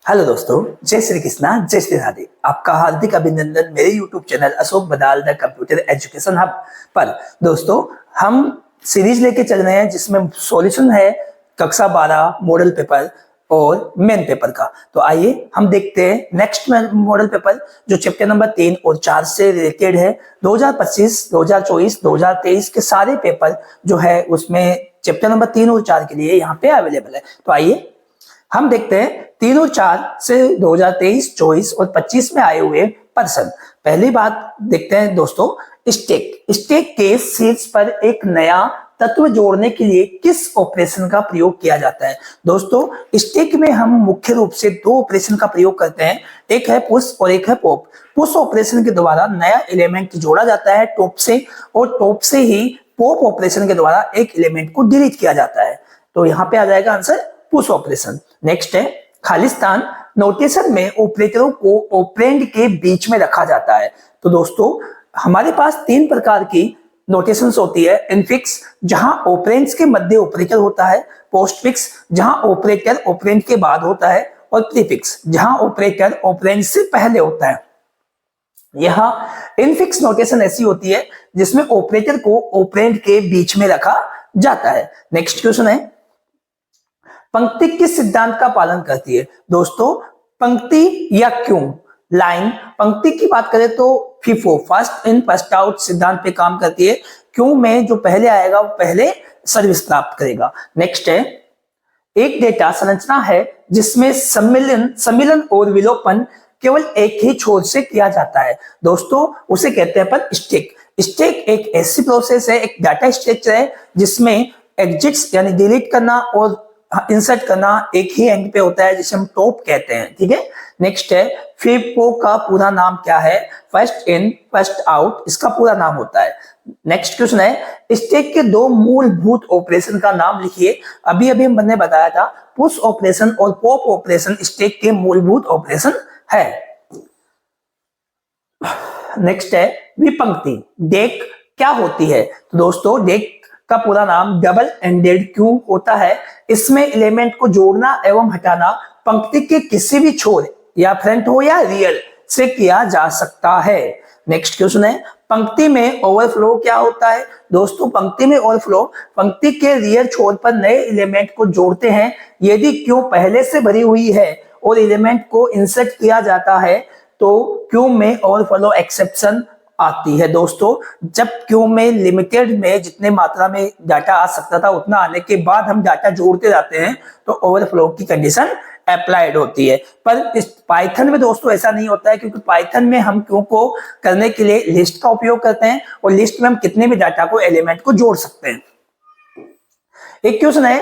Hello दोस्तों, जय श्री कृष्णा, जय श्री राधे। आपका हार्दिक अभिनंदन मेरे YouTube channel Ashok बदाल the computer education hub पर। दोस्तों, हम सीरीज लेके चल रहे हैं जिसमें सॉल्यूशन है कक्षा 12 मॉडल पेपर और मेन पेपर का। तो आइए हम देखते हैं नेक्स्ट मॉडल पेपर जो चैप्टर नंबर 3 और 4 से रिलेटेड है। 2025, 2024, 2023 के सारे पेपर जो है उसमें चैप्टर नंबर 3 और 4 के लिए यहाँ पे अवेलेबल है। तो आइए हम देखते हैं 3 और 4 से 2023, 24 और 25 में आए हुए पर्सन। पहली बात देखते हैं दोस्तों, स्टैक के शीर्ष पर एक नया तत्व जोड़ने के लिए किस ऑपरेशन का प्रयोग किया जाता है। दोस्तों, स्टैक में हम मुख्य रूप से दो ऑपरेशन का प्रयोग करते हैं, एक है पुश और एक है पॉप। पुश ऑपरेशन के द्वारा नया एलिमेंट जोड़ा जाता है टॉप से, और टॉप से ही पॉप ऑपरेशन के द्वारा एक एलिमेंट को डिलीट किया जाता है। तो यहाँ पे आ जाएगा आंसर पुश ऑपरेशन। नेक्स्ट है खालिस्तान। नोटेशन में ऑपरेटरों को ऑपरेंड के बीच में रखा जाता है। तो दोस्तों, हमारे पास तीन प्रकार की नोटेशंस होती है। इनफिक्स, जहां ऑपरेंड्स के मध्य ऑपरेटर होता है। पोस्टफिक्स, जहां ऑपरेटर ऑपरेंड के बाद होता है। और प्रीफिक्स, जहां ऑपरेटर ऑपरेंड से पहले होता है। यह इनफिक्स नोटेशन ऐसी होती है जिसमें ऑपरेटर को ऑपरेंड के बीच में रखा जाता है। नेक्स्ट क्वेश्चन है, पंक्ति किस सिद्धांत का पालन करती है। दोस्तों, पंक्ति या क्यों लाइन, पंक्ति की बात करें तो FIFO, first in first out सिद्धांत पे काम करती है। क्यों में जो पहले आएगा वो पहले सर्विस प्राप्त करेगा। नेक्स्ट है, एक डेटा संरचना है जिसमें सम्मिलन और विलोपन केवल एक ही छोर से किया जाता है। दोस्तों, उसे कहते हैं पर स्टैक। स्टैक एक ऐसी प्रोसेस है, एक डाटा स्ट्रक्चर है जिसमें एग्जिट्स यानी डिलीट करना और इंसर्ट करना एक ही एंड पे होता है, जिसे हम टॉप कहते हैं। ठीक है। नेक्स्ट है, फीफो का पूरा नाम क्या है। फर्स्ट इन फर्स्ट आउट इसका पूरा नाम होता है। नेक्स्ट क्वेश्चन है, स्टैक के दो मूलभूत ऑपरेशन का नाम लिखिए। अभी अभी हमने बताया था पुश ऑपरेशन और पॉप ऑपरेशन स्टैक के मूलभूत ऑपरेशन है। नेक्स्ट है विपंक्ति। डेक क्या होती है। तो दोस्तों, डेक का पूरा नाम डबल एंडेड क्यू होता है। इसमें एलिमेंट को जोड़ना एवं हटाना पंक्ति के किसी भी छोर या फ्रंट हो या रियर से किया जा सकता है। नेक्स्ट क्वेश्चन है, पंक्ति में ओवरफ्लो क्या होता है। दोस्तों, पंक्ति में ओवरफ्लो पंक्ति के रियर छोर पर नए एलिमेंट को जोड़ते हैं। यदि क्यू पहले से भरी हुई है और एलिमेंट को इंसर्ट किया जाता है तो क्यू में ओवरफ्लो एक्सेप्शन आती है। दोस्तों, जब क्यू में लिमिटेड में जितने मात्रा में डाटा आ सकता था उतना आने के बाद हम डाटा जोड़ते जाते हैं तो ओवरफ्लो की कंडीशन अप्लाइड होती है। पर इस पाइथन में दोस्तों ऐसा नहीं होता है, क्योंकि पाइथन में हम क्यू को करने के लिए लिस्ट का उपयोग करते हैं और लिस्ट में हम कितने भी डाटा को एलिमेंट को जोड़ सकते हैं। एक क्वेश्चन है,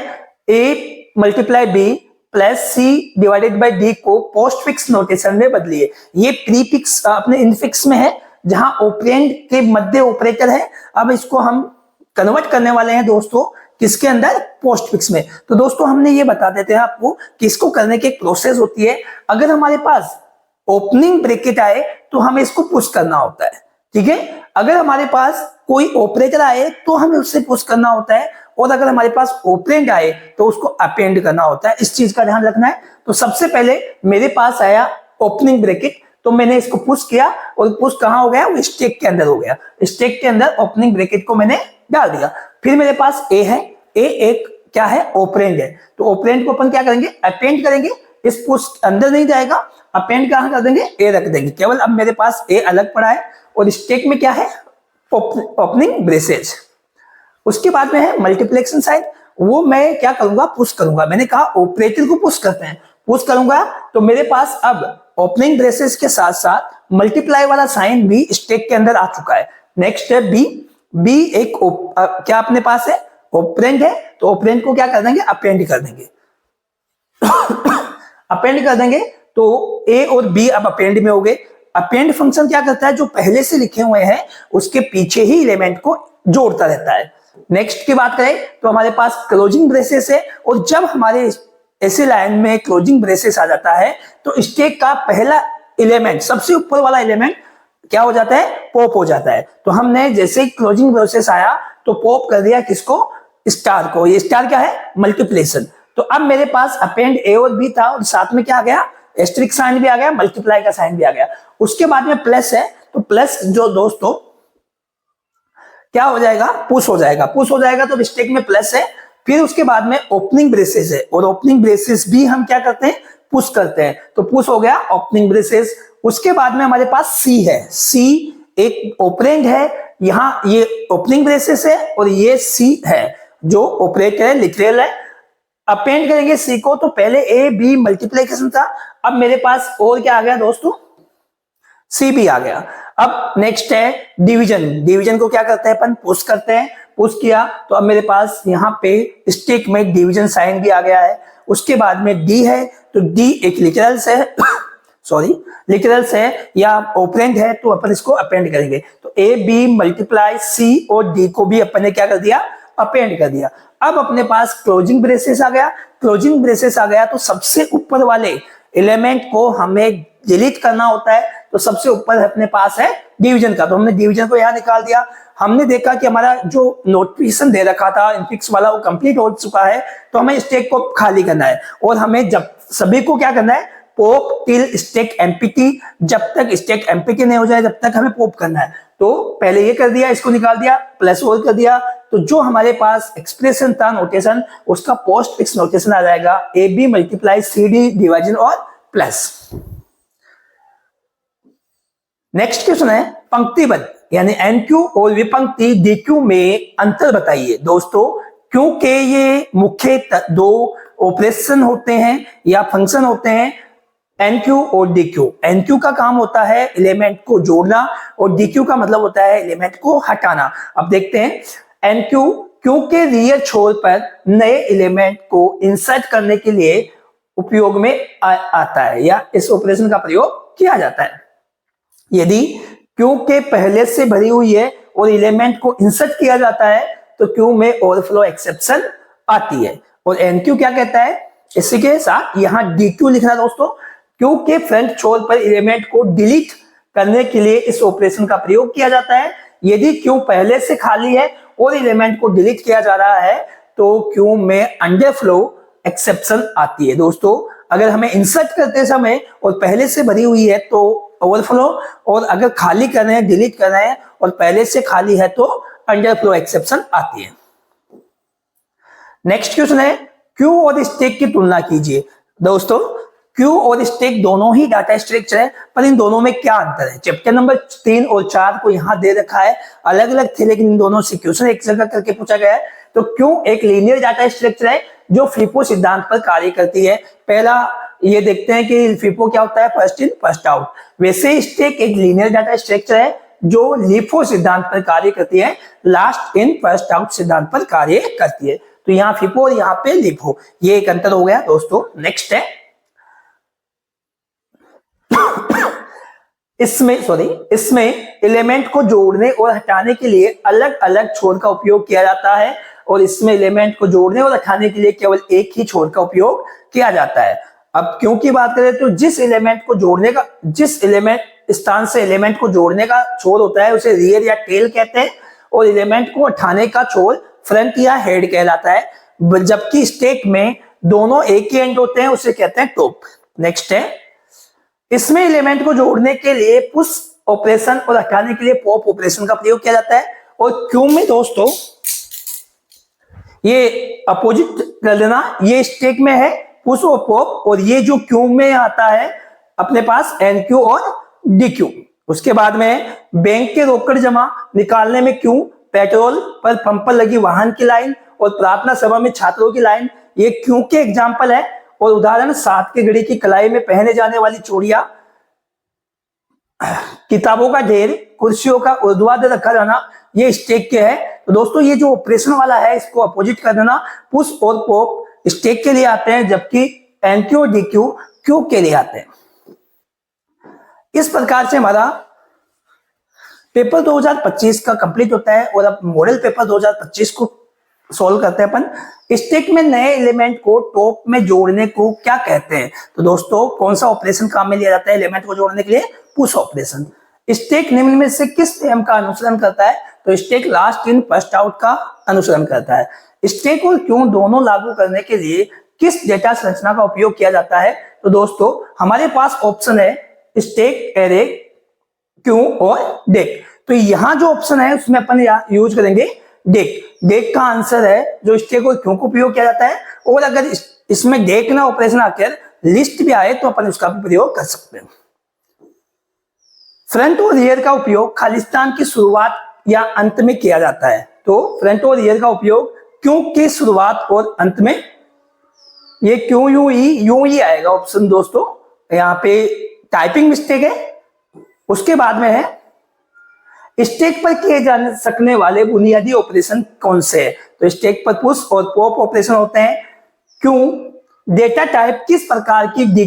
A multiply B plus C divided by D को पोस्टफिक्स नोटेशन में बदलिए। ये प्रीफिक्स अपने इनफिक्स में है जहां ऑपरेंड के मध्य ऑपरेटर है। अब इसको हम कन्वर्ट करने वाले हैं दोस्तों किसके अंदर, पोस्टफिक्स में। तो दोस्तों, हमने ये बता देते हैं आपको कि इसको करने की एक प्रोसेस होती है। अगर हमारे पास ओपनिंग ब्रैकेट आए तो हमें इसको पुश करना होता है। ठीक है। अगर हमारे पास कोई ऑपरेटर आए तो हमें उससे पुश करना होता है, और अगर हमारे पास ऑपरेंड आए तो उसको अपेंड करना होता है। इस चीज का ध्यान रखना है। तो सबसे पहले मेरे पास आया ओपनिंग ब्रैकेट, तो मैंने इसको पुश किया और पुश कहां हो गया, वो स्टैक के अंदर हो गया। स्टैक के अंदर ओपनिंग ब्रैकेट को मैंने डाल दिया। फिर मेरे पास ए है, ए एक क्या है, ऑपरेंड है। तो ऑपरेंड को अपन क्या करेंगे, अपेंड करेंगे। इस पुश अंदर नहीं जाएगा, अपेंड कहां कर देंगे, ए रख देंगे। केवल अब मेरे पास ए अलग पड़ा है और स्टैक में क्या है, ओपनिंग ब्रेसेज। उसके बाद में है मल्टीप्लेक्शन साइन, वो मैं क्या करूंगा, पुश करूंगा। मैंने कहा ऑपरेटर को पुश करते हैं, पुश करूंगा तो मेरे पास अब ओपनिंग ब्रेसेस के साथ साथ मल्टीप्लाई वाला साइन भी स्टैक के अंदर आ चुका है। नेक्स्ट है बी। बी एक क्या अपने पास है, ऑपरेंड है। तो ऑपरेंड को क्या कर देंगे, अपेंड कर देंगे। अपेंड कर देंगे तो ए और बी अब अपेंड में हो गए। अपेंड फंक्शन क्या करता है, जो पहले से लिखे हुए हैं उसके पीछे ही एलिमेंट को जोड़ता रहता है। नेक्स्ट की बात करें तो हमारे पास क्लोजिंग ब्रेसेस है, और जब हमारे ऐसे लाइन में क्लोजिंग ब्रेसेस आ जाता है तो स्टैक का पहला एलिमेंट, सबसे ऊपर वाला एलिमेंट क्या हो जाता है, पॉप हो जाता है। तो हमने जैसे ही क्लोजिंग ब्रेसेस आया तो पॉप कर दिया किसको, स्टार को। ये स्टार क्या है, मल्टीप्लेशन। तो अब मेरे पास अपेंड ए और बी था और साथ में क्या आ गया, एस्टेरिक साइन भी आ गया, मल्टीप्लाई का साइन भी आ गया। उसके बाद में प्लस है, तो प्लस जो दोस्तों क्या हो जाएगा, पुश हो जाएगा। पुश हो जाएगा तो स्टेक में प्लस है। फिर उसके बाद में ओपनिंग ब्रेसेस है, और ओपनिंग ब्रेसेस भी हम क्या करते हैं, पुश करते हैं, तो पुश हो गया ओपनिंग ब्रेसेस। उसके बाद में हमारे पास सी है, सी एक ऑपरेंड है, यहां ये ओपनिंग ब्रेसेस है और ये सी है जो ऑपरेटर है, लिटरल है। अपेंड करेंगे सी को, तो पहले ए बी मल्टीप्लीकेशन था, अब मेरे पास और क्या आ गया दोस्तों, सी भी आ गया। अब नेक्स्ट है डिवीजन। डिवीजन को क्या करते हैं अपन, पुश करते हैं। पुश किया तो अब मेरे पास यहाँ पे स्टिक में डिवीजन साइन भी आ गया है। उसके बाद में डी है, तो डी एक लिटरल्स है सॉरी लिटरल्स है या ऑपरेंड है, तो अपन इसको अपेंड करेंगे। तो ए बी मल्टीप्लाई सी और डी को भी अपन ने क्या कर दिया, अपेंड कर दिया। अब अपने पास क्लोजिंग ब्रेसेस आ गया। क्लोजिंग ब्रेसेस आ गया तो सबसे ऊपर वाले एलिमेंट को हमें डिलीट करना होता है, तो सबसे ऊपर अपने पास है डिवीजन का, तो हमने डिवीजन को यहां निकाल दिया। हमने देखा कि हमारा जो नोटिफिकेशन दे रखा था इनफिक्स वाला वो कंप्लीट हो चुका है, तो हमें स्टैक को खाली करना है, और हमें जब सभी को क्या करना है, पॉप टिल स्टैक एम्प्टी, जब तक स्टैक एम्प्टी नहीं हो जाए जब तक हमें पॉप करना है। तो पहले ये कर दिया, इसको निकाल दिया, प्लस और कर दिया, तो जो हमारे पास एक्सप्रेशन था नोटेशन, उसका पोस्ट फिक्स नोटेशन आ जाएगा A B multiply C D division और प्लस। नेक्स्ट क्वेश्चन है पंक्तिबद्ध यानी एनक्यू और विपंक्ति डीक्यू में अंतर बताइए। दोस्तों क्योंकि ये मुख्य दो ऑपरेशन होते हैं या फंक्शन होते हैं, एनक्यू और डीक्यू। एनक्यू का काम होता है एलिमेंट को जोड़ना और डीक्यू का मतलब होता है एलिमेंट को हटाना। अब देखते हैं एनक्यू, क्योंकि रियल छोर पर नए एलिमेंट को इंसर्ट करने के लिए उपयोग में आता है या इस ऑपरेशन का प्रयोग किया जाता है। यदि क्योंकि पहले से भरी हुई है और एलिमेंट को इंसर्ट किया जाता है तो क्यू में ओवरफ्लो एक्सेप्शन आती है। और एनक्यू क्या कहता है, इसी के साथ यहां डीक्यू लिखना दोस्तों, क्योंकि फ्रंट छोर पर एलिमेंट को डिलीट करने के लिए इस ऑपरेशन का प्रयोग किया जाता है। यदि क्यू पहले से खाली है और एलिमेंट को डिलीट किया जा रहा है तो क्यू में अंडरफ्लो एक्सेप्शन आती है। दोस्तों अगर हमें इंसर्ट करते समय और पहले से भरी हुई है तो ओवरफ्लो, और अगर खाली कर रहे हैं डिलीट कर रहे हैं और पहले से खाली है तो अंडरफ्लो एक्सेप्शन आती है। नेक्स्ट क्वेश्चन है क्यू और स्टैक की तुलना कीजिए। दोस्तों क्यू और स्टैक दोनों ही डाटा स्ट्रक्चर है, पर इन दोनों में क्या अंतर है। चैप्टर नंबर 3 और 4 को यहां दे रखा है, अलग अलग थे लेकिन इन दोनों से क्वेश्चन एक जगह करके पूछा गया है। तो क्यू एक लीनियर डाटा स्ट्रक्चर है जो फीफो सिद्धांत पर कार्य करती है। पहला ये देखते हैं कि फीफो क्या होता है, फर्स्ट इन फर्स्ट आउट। वैसे स्टैक एक लीनियर डाटा स्ट्रक्चर है जो लिफो सिद्धांत पर कार्य करती है, लास्ट इन फर्स्ट आउट सिद्धांत पर कार्य करती है। तो यहाँ फीफो और यहाँ पे लिफो, ये एक अंतर हो गया दोस्तों। नेक्स्ट है इसमें एलिमेंट को जोड़ने और हटाने के लिए अलग अलग छोर का उपयोग किया जाता है, और इसमें एलिमेंट को जोड़ने और हटाने के लिए केवल एक ही छोर का उपयोग किया जाता है। अब क्यों की बात करें तो जिस एलिमेंट स्थान से एलिमेंट को जोड़ने का छोर होता है उसे रियर या टेल कहते हैं, और एलिमेंट को हटाने का छोर फ्रंट या हेड कहलाता है। जबकि स्टैक में दोनों एक ही एंड होते हैं, उसे कहते हैं टॉप। नेक्स्ट है इसमें एलिमेंट को जोड़ने के लिए पुश ऑपरेशन और हटाने के लिए पॉप ऑपरेशन का प्रयोग किया जाता है। और क्यू में दोस्तों ये अपोजिट कर देना, ये स्टैक में है पुश और पॉप, और ये जो क्यू में आता है अपने पास एनक्यू और डीक्यू। उसके बाद में बैंक के रोकड़ जमा निकालने में क्यू, पेट्रोल पर पंप पर लगी वाहन की लाइन और प्रार्थना सभा में छात्रों की लाइन, ये क्यू के एग्जाम्पल है। और उदाहरण साथ के घड़ी की कलाई में पहने जाने वाली चूड़ियां, किताबों का ढेर, कुर्सियों का ऊर्ध्वाधर रखा जाना, ये स्टैक के है। तो दोस्तों ये जो ऑपरेशन वाला है इसको अपोजिट कर देना, पुश और पॉप स्टैक के लिए आते हैं जबकि एनक्यू और डीक्यू क्यू के लिए आते हैं। इस प्रकार से हमारा पेपर 2025 का कंप्लीट होता है, और अब मॉडल पेपर 2025 को सॉल्व करते हैं अपन। स्टैक में नए एलिमेंट को टॉप में जोड़ने को क्या कहते हैं। तो दोस्तों कौन सा ऑपरेशन काम में लिया जाता है एलिमेंट को जोड़ने के लिए, पुश ऑपरेशन। स्टैक निम्न में से किस नियम का अनुसरण करता है, तो stack last in first out का अनुसरण करता है। स्टैक और क्यू दोनों लागू करने के लिए किस डेटा संरचना का उपयोग किया जाता है, तो तो दोस्तों हमारे पास ऑप्शन है स्टैक, एरे, क्यू और डेक। तो यहां जो ऑप्शन है उसमें अपन यूज करेंगे डेक। डेक का आंसर है जो स्टैक और क्यू को प्रयोग किया जाता है, और अगर इसमें डेक ना ऑपरेशन आकर लिस्ट भी आए तो अपन उसका भी प्रयोग कर सकते हैं। फ्रंट और रियर का उपयोग खालिस्तान की शुरुआत या अंत में किया जाता है। तो फ्रंट और रियर का उपयोग क्यों की शुरुआत और अंत में, ये क्यों यूं ही आएगा ऑप्शन दोस्तों। यहाँ पे टाइपिंग मिस्टेक है। उसके बाद में है स्टैक पर किए जा सकने वाले बुनियादी ऑपरेशन कौन से है। तो स्टैक पर पुश और पॉप ऑपरेशन होते हैं। क्यों डेटा टाइप किस प्रकार की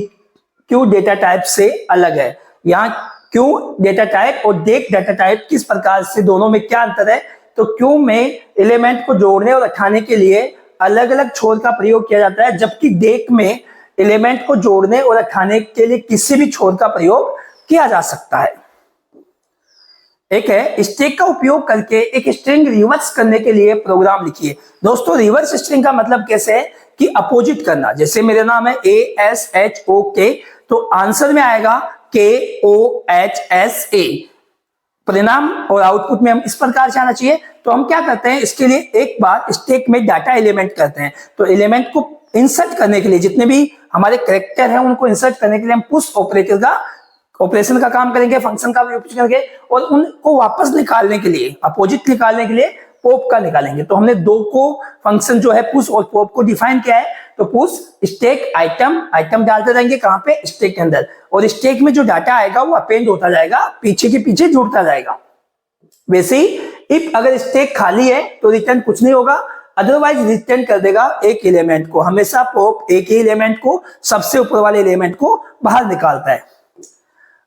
क्यों डेटा टाइप से अलग है। यहाँ क्यों डेटा टाइप और डेक डेटा टाइप किस प्रकार से, दोनों में क्या अंतर है। तो क्यों में एलिमेंट को जोड़ने और हटाने के लिए अलग अलग छोर का प्रयोग किया जाता है, जबकि डेक में एलिमेंट को जोड़ने और हटाने के लिए किसी भी छोर का प्रयोग किया जा सकता है। एक है स्टैक का उपयोग करके एक स्ट्रिंग रिवर्स करने के लिए प्रोग्राम लिखिए। दोस्तों रिवर्स स्ट्रिंग का मतलब कैसे है कि अपोजिट करना। जैसे मेरा नाम है ASHOK, तो आंसर में आएगा KOHSA। परिणाम और आउटपुट में हम इस प्रकार से आना चाहिए। तो हम क्या करते हैं, इसके लिए एक बार स्टैक में डाटा एलिमेंट करते हैं। तो एलिमेंट को इंसर्ट करने के लिए, जितने भी हमारे कैरेक्टर हैं उनको इंसर्ट करने के लिए हम पुश ऑपरेशन का काम करेंगे, फंक्शन का उपयोग करेंगे, और उनको वापस निकालने के लिए, अपोजिट निकालने के लिए पॉप का निकालेंगे। तो हमने दो को फंक्शन जो है पुश और पॉप को डिफाइन किया है। तो पुश स्टैक आइटम डालते रहेंगे कहां पे, स्टैक के अंदर, और स्टैक में जो डाटा आएगा वो अपेंड होता जाएगा, पीछे के पीछे जुड़ता जाएगा। वैसे ही इफ अगर स्टैक खाली है तो रिटर्न कुछ नहीं होगा, अदरवाइज रिटर्न कर देगा एक एलिमेंट को। हमेशा पॉप एक ही एलिमेंट को, सबसे ऊपर वाले एलिमेंट को बाहर निकालता है।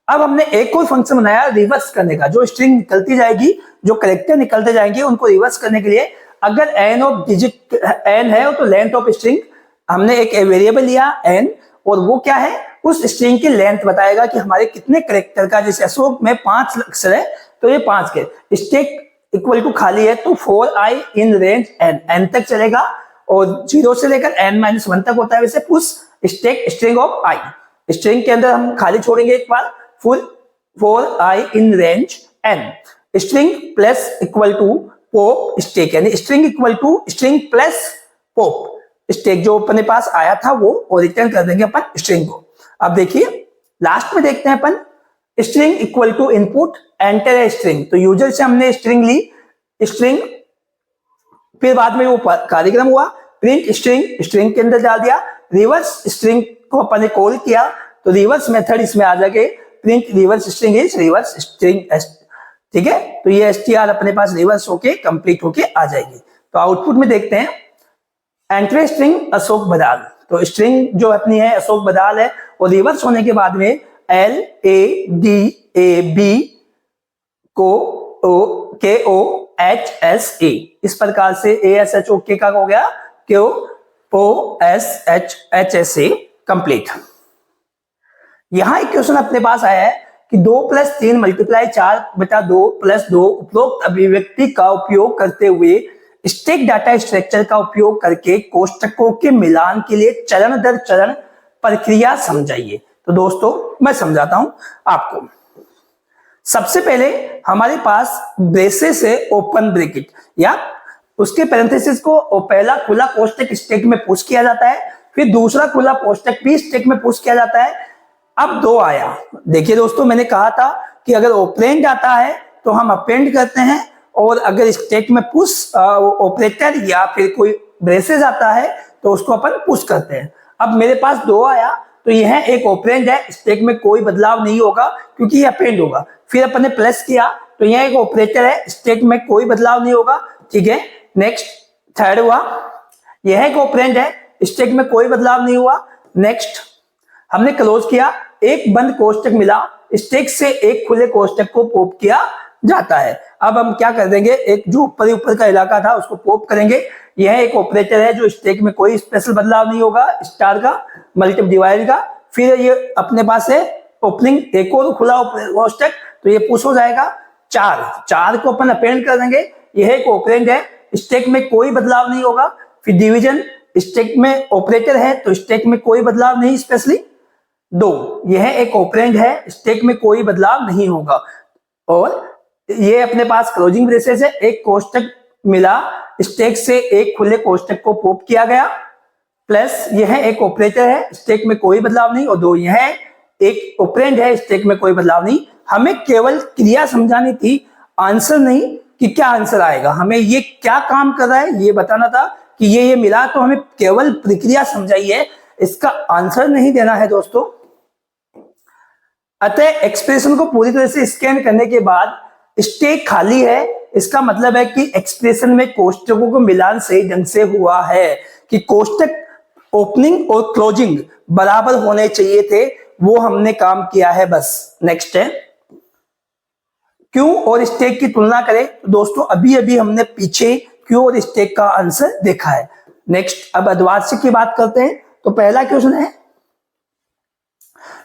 अब हमने एक और फंक्शन बनाया रिवर्स करने का। जो स्ट्रिंग निकलती जाएगी, जो कैरेक्टर निकलते जाएंगे, उनको रिवर्स करने के लिए अगर n ऑफ डिजिट n है तो लेंथ ऑफ स्ट्रिंग, हमने एक वेरिएबल लिया n, और वो क्या है, उस स्ट्रिंग की लेंथ बताएगा कि हमारे कितने कैरेक्टर का। जैसे अशोक में 5 अक्षर है तो ये 5 के। स्टैक इक्वल टू खाली है तो 4i इन रेंज n तक चलेगा, और 0 से लेकर n-1 तक होता है। वैसे push stack string of i, string के अंदर हम खाली छोड़ेंगे एक बार, फुल 4i in range n। String plus equal to pop stack, यानी string equal to string plus pop stack जो अपने पास आया था वो, और रिटर्न कर देंगे अपन स्ट्रिंग को। अब देखिए लास्ट में देखते हैं अपन string equal to input enter है स्ट्रिंग। तो यूजर से हमने स्ट्रिंग ली, स्ट्रिंग, फिर बाद में वो कार्यक्रम हुआ प्रिंट स्ट्रिंग के अंदर डाल दिया। रिवर्स स्ट्रिंग को अपन ने कॉल किया तो रिवर्स मेथड इसमें आ जाएगा, print reverse string is reverse string, ठीक है। तो ये str अपने पास रिवर्स होके कंप्लीट होके आ जाएगी। तो आउटपुट में देखते हैं एंट्री स्ट्रिंग अशोक बदाल। तो स्ट्रिंग जो अपनी है अशोक बदाल है, और रिवर्स होने के बाद में LADAB को KOHSA, इस प्रकार से ASHOK का हो गया KOSHSA कंप्लीट। यहां एक क्वेश्चन अपने पास आया है कि 2 + 3 × 4/2 + 2 उपरोक्त अभिव्यक्ति का उपयोग करते हुए स्टैक डाटा स्ट्रक्चर का उपयोग करके कोष्ठकों के मिलान के लिए चरण दर चरण प्रक्रिया समझाइए। तो दोस्तों मैं समझाता हूं आपको। सबसे पहले हमारे पास ब्रेसेस है, ओपन ब्रैकेट या उसके पैरेंथेसिस को पहला खुला कोष्ठक स्टैक में पुश किया जाता है, फिर दूसरा खुला कोष्ठक भी स्टैक में पुश किया जाता है। अब 2 आया, देखिए दोस्तों मैंने कहा था कि अगर ऑपरेंड आता है तो हम अपेंड करते हैं, और अगर स्टैक में पुश ऑपरेटर या फिर कोई ब्रेसेस आता है तो उसको अपन पुश करते हैं। अब मेरे पास 2 आया तो यह एक ऑपरेंड है, स्टैक में कोई बदलाव नहीं होगा क्योंकि ये अपेंड होगा। फिर अपन ने प्लस किया तो यह एक ऑपरेटर है, स्टैक में कोई बदलाव नहीं होगा, ठीक है। नेक्स्ट थर्ड हुआ, यह एक ऑपरेंड है, स्टैक में कोई बदलाव नहीं हुआ। नेक्स्ट हमने क्लोज किया, एक बंद कोष्ठक मिला, स्टैक से एक खुले कोष्ठक को पॉप किया जाता है। अब हम क्या कर देंगे, एक जो ऊपर का इलाका था उसको पॉप करेंगे। यह एक ऑपरेटर है जो स्टैक में कोई स्पेशल बदलाव नहीं होगा, स्टार का, मल्टीप्ल डिवाइड का। फिर ये अपने पास है ओपनिंग, एक और खुला कोष्ठक, तो ये पुश हो जाएगा। 4 को अपन अपेंड कर देंगे, यह एक ऑपरेंड है, स्टैक में कोई बदलाव नहीं होगा। फिर डिवीजन, स्टैक में ऑपरेटर है तो स्टैक में कोई बदलाव नहीं स्पेशली। 2 यह एक ऑपरेंड है, स्टैक में कोई बदलाव नहीं होगा। और ये अपने पास क्लोजिंग ब्रेसेस है, एक कोष्टक मिला, स्टैक से एक खुले कोष्टक को पॉप किया गया, प्लस यह एक ऑपरेटर है, स्टैक में कोई बदलाव नहीं। और 2 यह एक ऑपरेंड है, स्टैक में कोई बदलाव नहीं। हमें केवल क्रिया समझानी थी, आंसर नहीं कि क्या आंसर आएगा। हमें ये क्या काम कर रहा है ये बताना था कि ये मिला, तो हमें केवल प्रक्रिया समझाई है, इसका आंसर नहीं देना है दोस्तों। अतः एक्सप्रेशन को पूरी तरह से स्कैन करने के बाद स्टैक खाली है, इसका मतलब है कि एक्सप्रेशन में कोष्टकों को मिलान सही ढंग से हुआ है, कि कोष्टक ओपनिंग और क्लोजिंग बराबर होने चाहिए थे, वो हमने काम किया है बस। नेक्स्ट है क्यू और स्टैक की तुलना करें। तो दोस्तों अभी अभी हमने पीछे क्यू और स्टैक का आंसर देखा है। नेक्स्ट अब अद्वास्य की बात करते हैं। तो पहला क्वेश्चन है,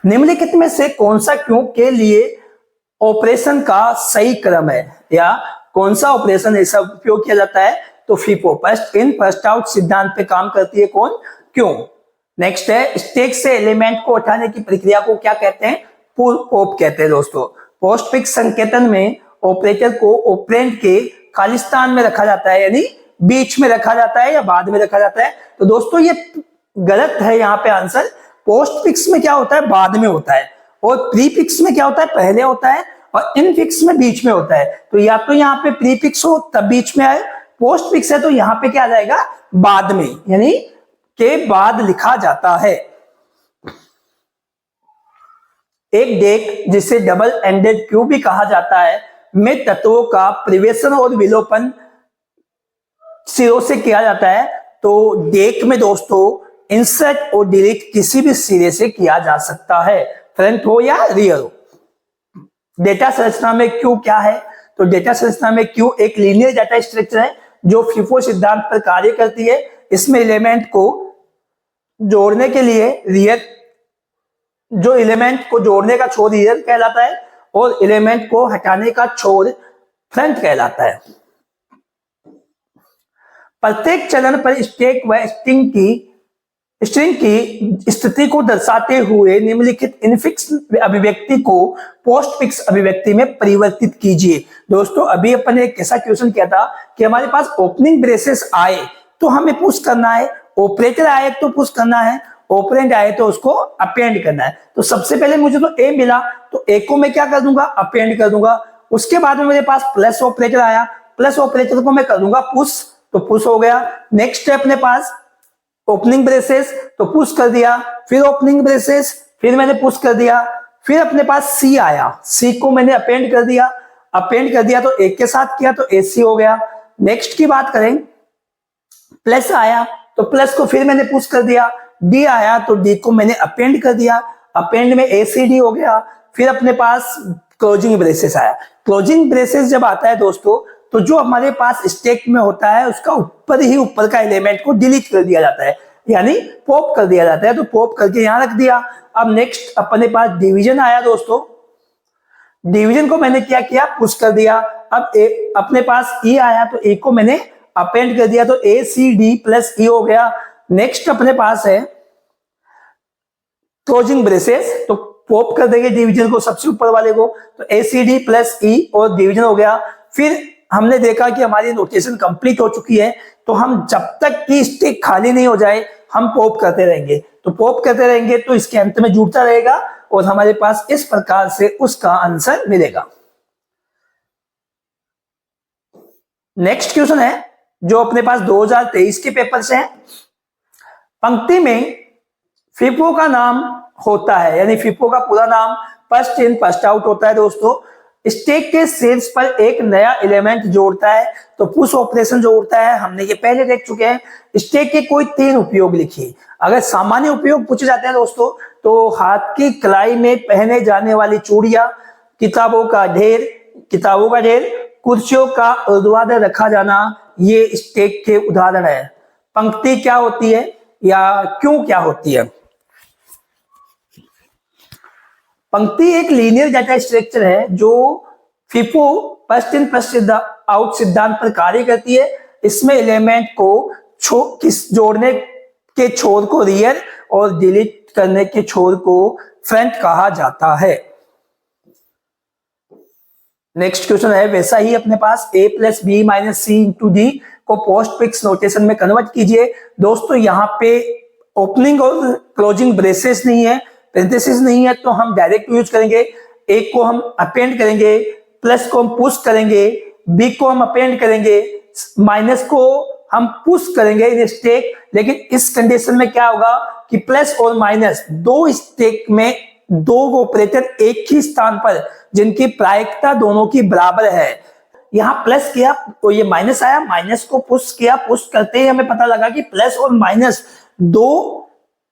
निम्नलिखित में से कौन सा क्यू के लिए ऑपरेशन का सही क्रम है, या कौन सा ऑपरेशन ऐसा उपयोग किया जाता है। तो FIFO first in first out सिद्धांत पे काम करती है कौन, क्यों। नेक्स्ट है, स्टैक से एलिमेंट को उठाने की प्रक्रिया को क्या कहते हैं, पुल पॉप कहते हैं दोस्तों। पोस्टफिक्स संकेतन में ऑपरेटर को ऑपरेंड के खाली स्थान में रखा जाता है, यानी बीच में रखा जाता है या बाद में रखा जाता है। तो दोस्तों ये गलत है, यहाँ पे आंसर पोस्टफिक्स में क्या होता है, बाद में होता है, और प्रीफिक्स में क्या होता है, पहले होता है, और इनफिक्स में बीच में होता है। तो या तो यहाँ पे प्रीफिक्स हो तब बीच में आए, पोस्टफिक्स है तो यहाँ पे क्या आ जाएगा, बाद में, यानी के बाद लिखा जाता है। एक डेक जिसे डबल एंडेड क्यू भी कहा जाता है में तत्वों का प्रवेशन और विलोपन सिरों से किया जाता है। तो डेक में दोस्तों इंसर्ट और डिलीट किसी भी सिरे से किया जा सकता है, फ्रंट हो या रियर हो। डेटा संरचना में क्यू क्या है, तो डेटा संरचना में क्यू एक लीनियर डेटा स्ट्रक्चर है जो फीफो सिद्धांत पर कार्य करती है। इसमें एलिमेंट को जोड़ने के लिए रियर, जो एलिमेंट को जोड़ने का छोर रियर कहलाता है, और एलिमेंट को हटाने का छोर फ्रंट कहलाता है। प्रत्येक चलन पर स्टैक व स्ट्रिंग की स्थिति को दर्शाते हुए निम्नलिखित इनफिक्स अभिव्यक्ति को पोस्टफिक्स अभिव्यक्ति में परिवर्तित कीजिए। दोस्तों अभी अपन ने एक ऐसा क्वेश्चन किया था कि हमारे पास ओपनिंग ब्रेसेस आए तो हमें पुश करना है, ऑपरेटर आए तो पुश करना है, ऑपरेंड आए तो उसको अपेंड करना है। तो सबसे पहले मुझे तो ए मिला, तो ए को मैं क्या कर दूंगा, अपेंड कर दूंगा। उसके बाद में मेरे पास प्लस ऑपरेटर आया, प्लस ऑपरेटर को मैं कर दूंगा पुश, तो पुश हो गया। नेक्स्ट है अपने पास ओपनिंग ब्रेसेस, तो पुश कर दिया, फिर ओपनिंग ब्रेसेस, फिर मैंने पुश कर दिया। फिर अपने पास सी आया, सी को मैंने अपेंड कर दिया, अपेंड कर दिया तो एक के साथ किया तो एसी हो गया। नेक्स्ट की बात करें, प्लस आया तो प्लस को फिर मैंने पुश कर दिया, डी आया तो डी को मैंने अपेंड कर दिया, अपेंड में एसीडी हो गया। फिर अपने पास क्लोजिंग ब्रेसेस आया। क्लोजिंग ब्रेसेस जब आता है दोस्तों, तो जो हमारे पास स्टैक में होता है उसका ऊपर ही ऊपर का एलिमेंट को डिलीट कर दिया जाता है, यानी पॉप कर दिया जाता है। तो पॉप करके यहां रख दिया। अब नेक्स्ट अपने पास डिवीजन आया दोस्तों, डिवीजन को मैंने क्या किया, पुश कर दिया। अब अपने पास ई आया तो ए को मैंने अपेंड कर दिया, तो ए सी डी प्लस ई हो गया। नेक्स्ट अपने पास है क्लोजिंग ब्रेसेस, तो पॉप कर देंगे डिवीजन को सबसे ऊपर वाले को, तो ए सी डी प्लस ई और डिवीजन हो गया। फिर हमने देखा कि हमारी नोटेशन कंप्लीट हो चुकी है, तो हम जब तक कि स्टैक खाली नहीं हो जाए हम पॉप करते रहेंगे। तो पॉप करते रहेंगे तो इसके अंत में जुड़ता रहेगा और हमारे पास इस प्रकार से उसका आंसर मिलेगा। नेक्स्ट क्वेश्चन है जो अपने पास 2023 के पेपर से है। पंक्ति में फीफो का नाम होता है, यानी फीफो का पूरा नाम फर्स्ट इन फर्स्ट आउट होता है दोस्तों। स्टैक के शीर्ष पर एक नया एलिमेंट जोड़ता है, तो पुश ऑपरेशन जो होता है हमने ये पहले देख चुके हैं। स्टैक के कोई 3 उपयोग लिखिए। अगर सामान्य उपयोग पूछे जाते हैं दोस्तों, तो हाथ की कलाई में पहने जाने वाली चूड़ियां, किताबों का ढेर, कुर्सियों का ऊर्ध्वाधर रखा जाना, ये स्टैक के उदाहरण है। पंक्ति क्या होती है या क्यों क्या होती है। पंक्ति एक लीनियर डेटा स्ट्रक्चर है जो FIFO first in first out सिद्धांत पर कार्य करती है। इसमें एलिमेंट को जोड़ने के छोर को रियर और डिलीट करने के छोर को फ्रंट कहा जाता है। नेक्स्ट क्वेश्चन है, वैसा ही अपने पास a plus B minus C into D को पोस्ट फिक्स नोटेशन में कन्वर्ट कीजिए। दोस्तों यहाँ पे ओपनिंग और क्लोजिंग ब्रेसेस नहीं है, पेरेंथेसिस नहीं है, तो हम डायरेक्ट यूज करेंगे। a को हम अपेंड करेंगे, प्लस को हम पुश करेंगे, b को हम अपेंड करेंगे, माइनस को हम पुश करेंगे इन स्टेक। लेकिन इस कंडीशन में क्या होगा कि प्लस और माइनस दो स्टेक में दो ऑपरेटर एक ही स्थान पर जिनकी प्रायिकता दोनों की बराबर है। यहां प्लस किया तो ये माइनस आया, माइनस को पुश किया, पुश करते ही हमें पता लगा कि प्लस और माइनस दो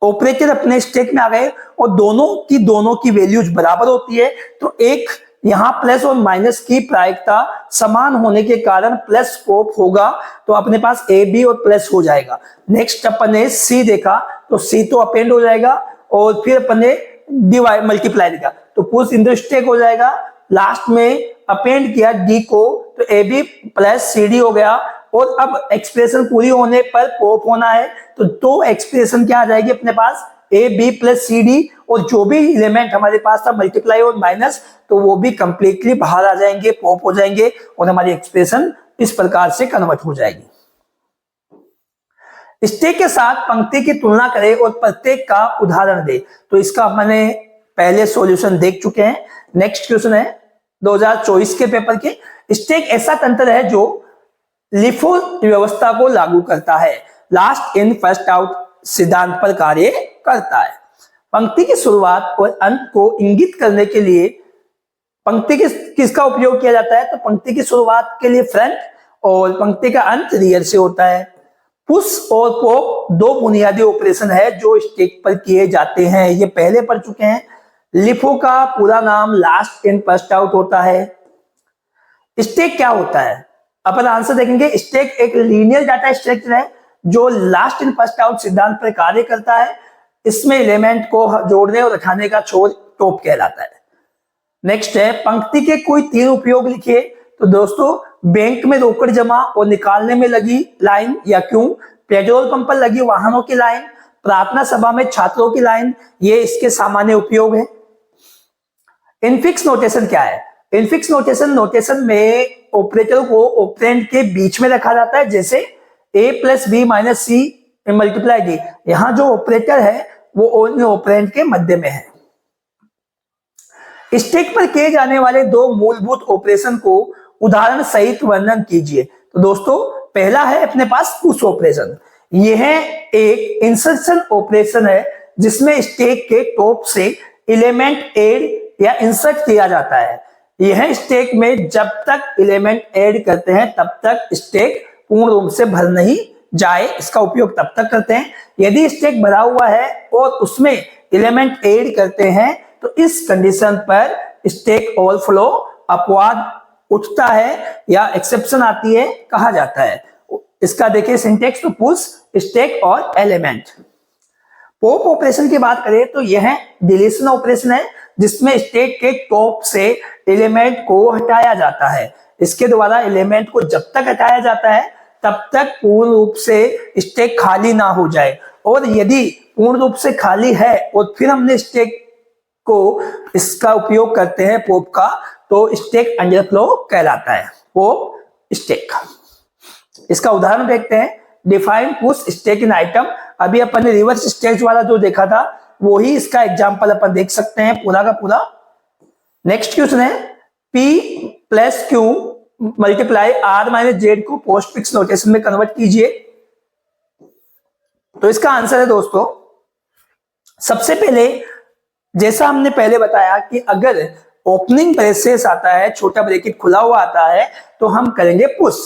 ऑपरेटर अपने स्टेक में आ गए और दोनों की वैल्यूज बराबर होती है। तो एक यहां प्लस और माइनस की प्रायिकता समान होने के कारण प्लस स्कोप होगा, तो अपने पास ए बी और प्लस हो जाएगा। नेक्स्ट अपन ने सी देखा, तो सी तो अपेंड हो जाएगा और फिर अपन ने डिवाइड मल्टीप्लाई देखा तो पुश इन द स्टेक हो जाएगा। लास्ट में अपेंड किया डी को, तो A B plus C D हो गया। और अब एक्सप्रेशन पूरी होने पर पॉप होना है, तो दो एक्सप्रेशन क्या आ जाएगी अपने पास, A B plus C D, और जो भी एलिमेंट हमारे पास था मल्टीप्लाई और माइनस, तो वो भी कंप्लीटली बाहर आ जाएंगे, पॉप हो जाएंगे और हमारी एक्सप्रेशन इस प्रकार से कन्वर्ट हो जाएगी। स्टेक के साथ पंक्ति की तुलना करें और प्रत्येक का उदाहरण दे। तो इसका हमने पहले सॉल्यूशन देख चुके हैं। नेक्स्ट क्वेश्चन है 2024 के पेपर के, स्टेक ऐसा तंत्र है जो लिफो व्यवस्था को लागू करता है, लास्ट इन फर्स्ट आउट सिद्धांत पर कार्य करता है। पंक्ति की शुरुआत और अंत को इंगित करने के लिए पंक्ति किसका उपयोग किया जाता है, तो पंक्ति की शुरुआत के लिए फ्रंट और पंक्ति का अंत रियर से होता है। पुश और पॉप दो बुनियादी ऑपरेशन है जो स्टेक पर किए जाते हैं, ये पहले पढ़ चुके हैं। लिफो का पूरा नाम लास्ट इन फर्स्ट आउट होता है। स्टेक क्या होता है, अपन आंसर देखेंगे। स्टेक एक लीनियर डाटा स्ट्रक्चर है जो लास्ट इन फर्स्ट आउट सिद्धांत पर कार्य करता है। इसमें एलिमेंट को जोड़ने और रखने का छोर टॉप कहलाता है। नेक्स्ट है, पंक्ति के कोई तीन उपयोग लिखिए। तो दोस्तों, बैंक में रोकड़ जमा और निकालने में लगी लाइन या क्यों, पेट्रोल पंप पर लगी वाहनों की लाइन, प्रार्थना सभा में छात्रों की लाइन, ये इसके सामान्य उपयोग है। इनफिक्स नोटेशन क्या है, इनफिक्स नोटेशन में ऑपरेटर को ऑपरेंड के बीच में रखा जाता है, जैसे a plus B minus C multiply D. यहां जो ऑपरेटर है वो ऑपरेंड के मध्य में है। स्टेक पर किए जाने वाले दो मूलभूत ऑपरेशन को उदाहरण सहित वर्णन कीजिए। तो दोस्तों, पहला है अपने पास पुश ऑपरेशन। यह एक इंसर्शन ऑपरेशन है जिसमें स्टेक के टॉप से एलिमेंट ऐड या इंसर्ट किया जाता है। यह स्टेक में जब तक एलिमेंट ऐड करते हैं तब तक स्टेक पूर्ण रूप से भर नहीं जाए, इसका उपयोग तब तक करते हैं। यदि स्टेक भरा हुआ है और उसमें एलिमेंट ऐड करते हैं तो इस कंडीशन पर स्टेक ओवरफ्लो अपवाद उठता है या एक्सेप्शन आती है कहा जाता है। इसका देखिए सिंटेक्स, तो पुश, स्टेक और एलिमेंट। पॉप ऑपरेशन की बात करें तो यह डिलीशन ऑपरेशन है जिसमें स्टेक के टॉप से एलिमेंट को हटाया जाता है। इसके द्वारा एलिमेंट को जब तक हटाया जाता है तब तक पूर्ण रूप से स्टेक खाली ना हो जाए, और यदि पूर्ण रूप से खाली है और फिर हमने स्टेक को इसका उपयोग करते हैं पॉप का, तो स्टेक अंडरफ्लो कहलाता है, पॉप स्टेक। इसका उदाहरण देखते हैं, define push stack in item. अभी अपन ने रिवर्स स्टेक वाला जो देखा था वो ही इसका एग्जांपल अपन देख सकते हैं पूरा का पूरा। नेक्स्ट क्वेश्चन है, P plus Q multiply R minus Z को पोस्ट फिक्स नोटेशन में कन्वर्ट कीजिए। तो इसका आंसर है दोस्तों, सबसे पहले जैसा हमने पहले बताया कि अगर ओपनिंग ब्रेसेस आता है, छोटा ब्रैकेट खुला हुआ आता है, तो हम करेंगे पुश,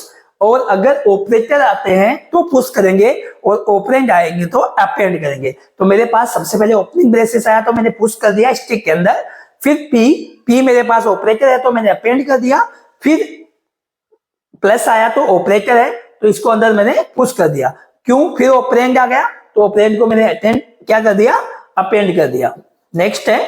और अगर ऑपरेटर आते हैं तो पुश करेंगे और ऑपरेंड आएंगे तो अपेंड करेंगे। तो मेरे पास सबसे पहले ओपनिंग ब्रेसेस आया तो मैंने पुश कर दिया स्टिक के अंदर, फिर P मेरे पास ऑपरेटर है तो मैंने अपेंड कर दिया, फिर प्लस आया तो ऑपरेटर है तो इसको अंदर मैंने पुश कर दिया, क्यों, फिर ऑपरेंड आ गया तो ऑपरेंड को मैंने अटेंड क्या कर दिया, अपेंड कर दिया। नेक्स्ट है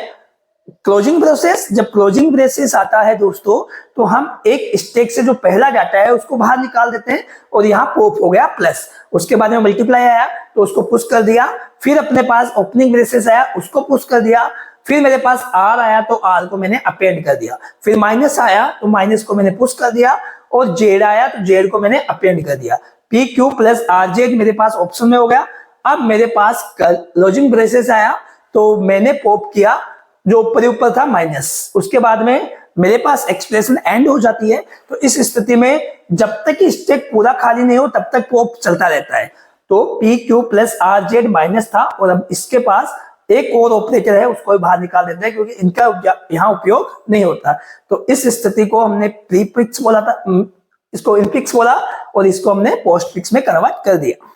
क्लोजिंग ब्रेसेस, जब क्लोजिंग ब्रेसेस आता है दोस्तों, तो हम एक स्टेक से जो पहला डाटा है उसको बाहर निकाल देते हैं और यहाँ पोप हो गया प्लस, उसके बाद में मल्टीप्लाई आया तो उसको पुश कर दिया, फिर अपने पास ओपनिंग ब्रेसेस आया उसको पुश कर दिया, फिर मेरे पास आर आया तो आर को मैंने अपेंड कर दिया, फिर माइनस आया तो माइनस को मैंने पुश कर दिया, और जेड आया तो जेड को मैंने अपेंड कर दिया। P Q plus are Z मेरे पास ऑप्शन में हो गया। अब मेरे पास क्लोजिंग ब्रेसेस आया तो मैंने पॉप किया जो ऊपर था माइनस, उसके बाद में मेरे पास एक्सप्रेशन एंड हो जाती है। तो इस स्थिति में जब तक कि स्टेक पूरा खाली नहीं हो तब तक पॉप चलता रहता है। तो P Q plus are Z minus था, और अब इसके पास एक और ऑपरेटर है उसको भी बाहर निकाल देते हैं क्योंकि इनका यहाँ उपयोग नहीं होता। तो इस स्थिति को हमने प्रीफिक्स बोला था, इसको इनफिक्स बोला, और इसको हमने पोस्टफिक्स में कन्वर्ट कर दिया।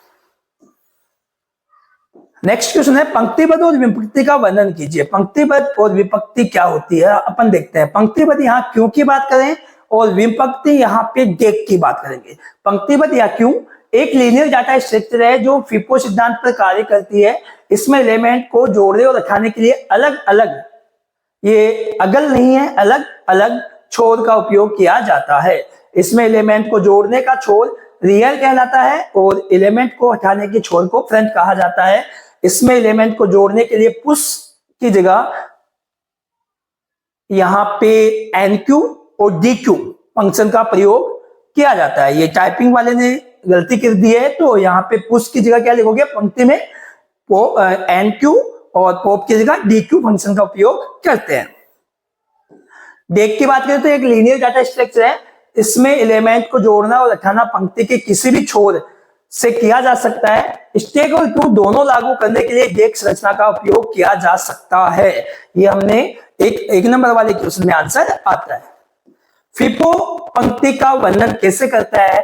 नेक्स्ट क्वेश्चन है पंक्तिबद्ध और विभक्ति का वर्णन कीजिए। पंक्तिबद्ध और विभक्ति क्या होती है अपन देखते हैं। पंक्तिबद्ध यहाँ क्यों की बात करें और विभक्ति यहाँ पे डेक की बात करेंगे। पंक्तिबद्ध या क्यों एक लीनियर डाटा स्ट्रक्चर है जो फिफो सिद्धांत पर कार्य करती है। इसमें एलिमेंट को जोड़ने और हटाने के लिए अलग अलग, ये अगल नहीं है, अलग अलग छोर का उपयोग किया जाता है। इसमें एलिमेंट को जोड़ने का छोर रियर कहलाता है और एलिमेंट को हटाने के छोर को फ्रंट कहा जाता है। इसमें एलिमेंट को जोड़ने के लिए पुश की जगह यहाँ पे एनक्यू और डीक्यू फंक्शन का प्रयोग किया जाता है। ये टाइपिंग वाले ने गलती कर दी है, तो यहाँ पे पुश की जगह क्या लिखोगे पंक्ति में एनक्यू और पॉप की जगह डीक्यू फंक्शन का उपयोग करते हैं। डेक की बात करें तो एक लीनियर डाटा स्ट्रक्चर है, इसमें एलिमेंट को जोड़ना और हटाना पंक्ति के किसी भी छोर से किया जा सकता है। स्टैक और क्यू दोनों लागू करने के लिए डेक संरचना का उपयोग किया जा सकता है। ये हमने एक नंबर वाले क्वेश्चन में आंसर आता है। फिफो पंक्ति का वर्णन कैसे करता है,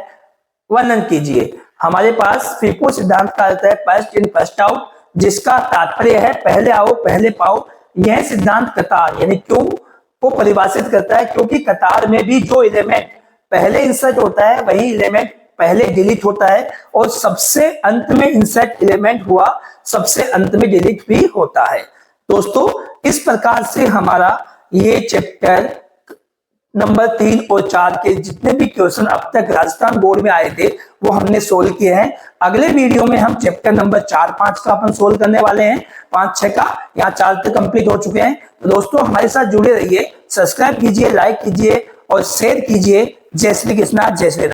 वर्णन कीजिए। हमारे पास फिफो सिद्धांत का अर्थ है फर्स्ट इन फर्स्ट आउट, जिसका तात्पर्य है पहले आओ पहले पाओ। यह सिद्धांत कतार यानी क्यू को परिभाषित करता है, क्योंकि कतार में भी जो एलिमेंट पहले इंसर्ट होता है वही एलिमेंट पहले डिलीट होता है, और सबसे अंत में इंसर्ट एलिमेंट हुआ सबसे अंत में डिलीट भी होता है। दोस्तों इस प्रकार से हमारा ये चैप्टर नंबर 3 और 4 के जितने भी क्वेश्चन अब तक राजस्थान बोर्ड में आए थे वो हमने सोल्व किए हैं। अगले वीडियो में हम चैप्टर नंबर 4-5 का अपन सोल्व करने वाले हैं। 5-6 का यहाँ 4 तक कंप्लीट हो चुके हैं। तो दोस्तों हमारे साथ जुड़े रहिए, सब्सक्राइब कीजिए, लाइक कीजिए और शेयर कीजिए। जय श्री कृष्णा, जय श्री राम।